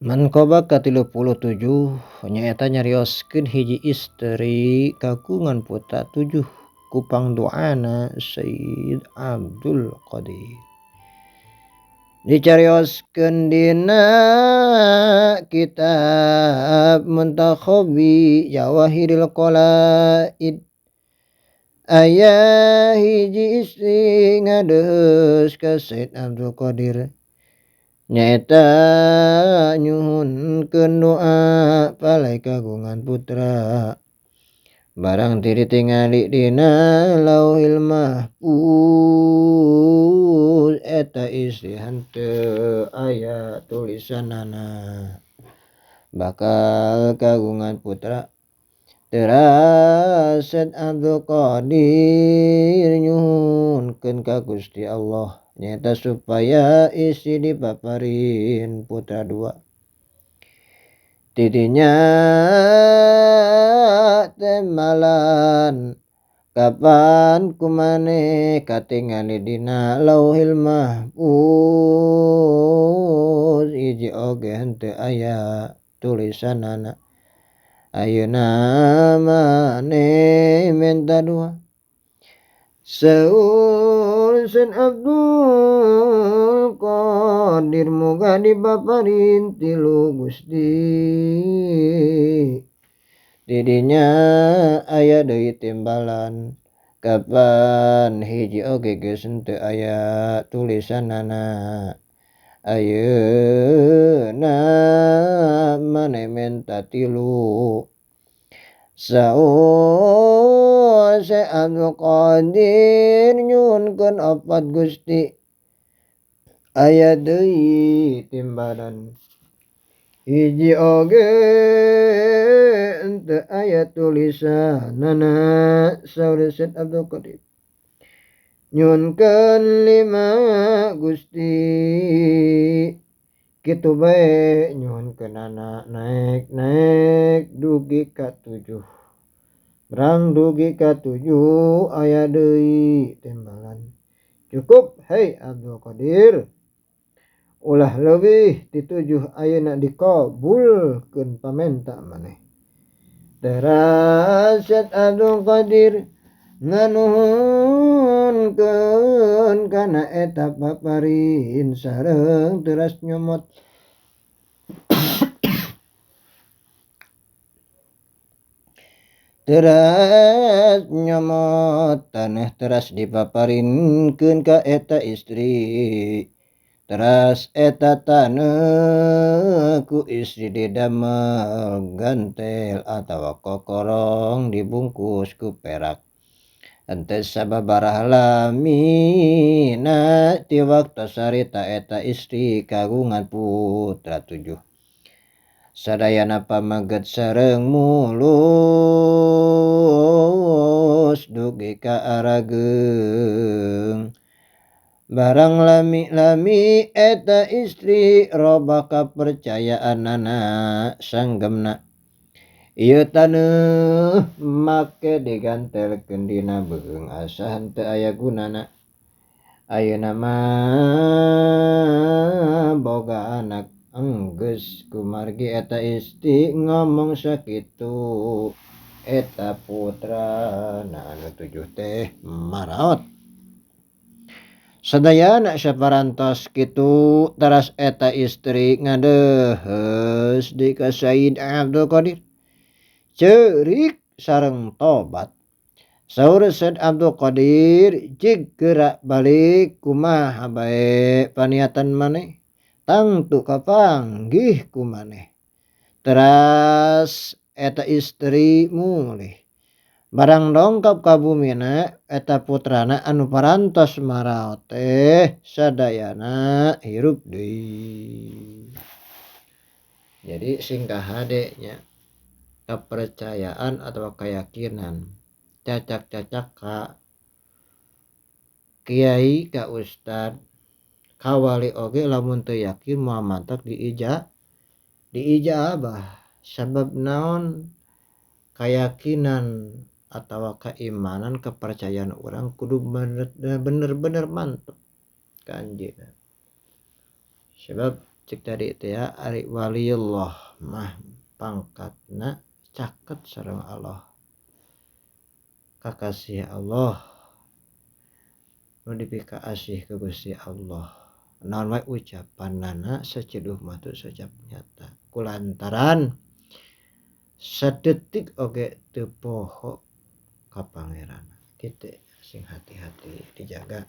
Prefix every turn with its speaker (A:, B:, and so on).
A: Manqobah ka-37 nyaeta nyarioskeun hiji istri kagungan putra 7 ku pangdoana Sayyid Abdul Qadir. Dicarioskeun dina kitab Muntakhobi Jawahiril Qalaid. Aya hiji istri ngadeus ka Sayyid Abdul Qadir. Nyaeta nyuhunkeun doa palai kagungan putra. Barang ti ditingali dina Lauhil Mahfuz eta istri henteu aya tulisanana. Bakal kagungan putra. Teras Sayyid Abdul Qadir nyuhunkeun ka Gusti Allah nyaeta supaya istri dipaparin putra 2. Tidinya temalan kapan kumaneh katingali dina Lauhil Mahfuz hiji oge henteu aya tulisanana. Ayeuna maneh menta 2. Saur Sayyid Abdul Qadir moga dipaparin 3 Gusti. Didinya aya deui timbalan kapan hiji oge geus henteu aya tulisanana. Ayeuna maneh menta 3. Saur Sayyid Abdul Qadir nyuhunkeun 4 Gusti. Aya deui timbalan hiji oge henteu aya tulisanana. Saur Sayyid Abdul Qadir nyuhunkeun 5 Gusti. Kitu bae nyuhunkeunana naek dugi ka 7. Berang dugi ka 7 aya deui timbalan. Cukup hei Abdul Qadir. Ulah leuwih ti 7 ayeuna dikabulkeun pamenta maneh. Teras Sayyid Abdul Qadir nganuhunkeun kana eta paparin sareng teras nyomot taneuh teras dipaparinkeun ka eta istri. Teras eta taneuh ku istri didamel gantel atawa kokorong dibungkus ku perak. Henteu sababaraha lamina ti waktu sarita eta istri kagungan putra 7. Sadayana pamaget sareng mulus dugi ka Arageung. Barang lami-lami eta istri robah kapercayaanana sanggemna. Ieu taneuh make digantelkeun dina beung asa henteu aya gunana. Ayeuna mah boga anak enggeus kumargi eta istri ngomong sakitu eta putrana anu 7 teh maraot. Sadayana saparantos kitu teras eta istri ngadeus deui ka Sayyid Abdul Qadir. Ceurik sareng tobat. Saur Sayyid Abdul Qadir jig geura balik kumaha bae paniatan maneh tangtu kapanggih ku maneh. Teras eta istri mulih. Barang dongkap ka bumina eta putrana anu parantos maraot teh sadayana hirup deui. Jadi singkah hade nya kepercayaan atau keyakinan cacak-cacak ka kiai ka ustad ka wali oge lamun teu yakin moal mantak diijabah. Sabab naon? Keyakinan atau keimanan kepercayaan orang kudu bener-bener mantep ka anjeunna. Sebab cek tadi teh ya ari waliullah mah pangkatna caket sareng Allah, kakasih Allah nu dipikaasih ke Gusti Allah. Naon wae ucapanana saceduh mah teu sacap nyata kulantaran sadetik oge teu poho ka pangeran. Kitu sing hati-hati dijaga.